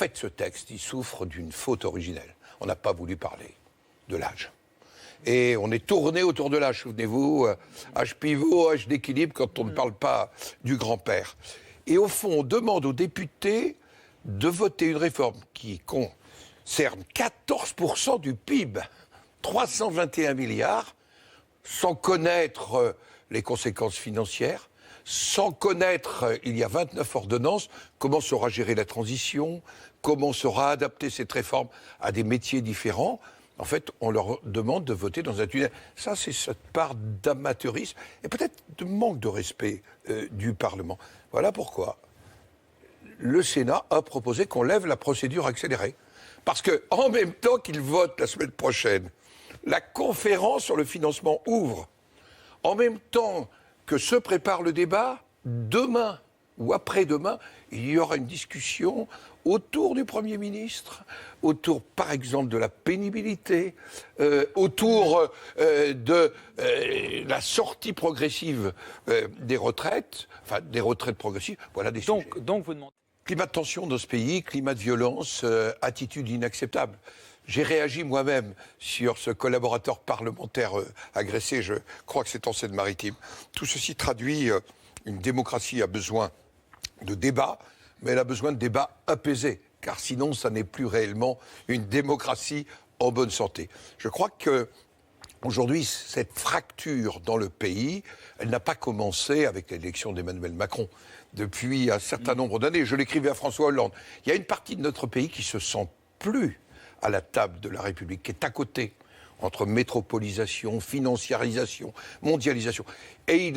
fait, ce texte, il souffre d'une faute originelle. On n'a pas voulu parler de l'âge. Et on est tourné autour de l'âge, souvenez-vous, âge pivot, âge d'équilibre, quand on ne parle pas du grand-père. Et au fond, on demande aux députés de voter une réforme qui concerne 14% du PIB, 321 milliards, sans connaître les conséquences financières, sans connaître, il y a 29 ordonnances, comment sera gérée la transition, comment sera adaptée cette réforme à des métiers différents. En fait, on leur demande de voter dans un tunnel. Ça, c'est cette part d'amateurisme et peut-être de manque de respect du Parlement. Voilà pourquoi le Sénat a proposé qu'on lève la procédure accélérée. Parce qu'en même temps qu'il vote la semaine prochaine, la conférence sur le financement ouvre. En même temps que se prépare le débat, demain ou après-demain, il y aura une discussion autour du Premier ministre, autour, par exemple, de la pénibilité, autour de la sortie progressive des retraites, enfin des retraites progressives, voilà des sujets. Donc vous demandez... Climat de tension dans ce pays, climat de violence, attitude inacceptable. J'ai réagi moi-même sur ce collaborateur parlementaire agressé, je crois que c'est en Seine-Maritime. Tout ceci traduit une démocratie a besoin de débats, mais elle a besoin de débats apaisés, car sinon ça n'est plus réellement une démocratie en bonne santé. Je crois que aujourd'hui, cette fracture dans le pays, elle n'a pas commencé avec l'élection d'Emmanuel Macron. Depuis un certain nombre d'années, je l'écrivais à François Hollande, il y a une partie de notre pays qui se sent plus à la table de la République, qui est à côté, entre métropolisation, financiarisation, mondialisation. Et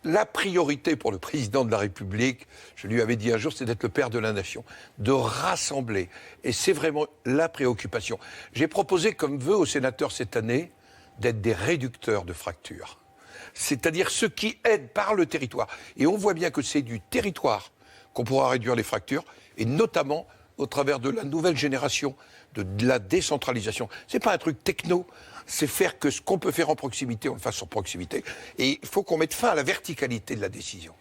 la priorité pour le président de la République, je lui avais dit un jour, c'est d'être le père de la nation, de rassembler. Et c'est vraiment la préoccupation. J'ai proposé comme vœu aux sénateurs cette année d'être des réducteurs de fractures. C'est-à-dire ceux qui aident par le territoire. Et on voit bien que c'est du territoire qu'on pourra réduire les fractures, et notamment au travers de la nouvelle génération, de la décentralisation. C'est pas un truc techno, c'est faire que ce qu'on peut faire en proximité, on le fasse en proximité. Et il faut qu'on mette fin à la verticalité de la décision.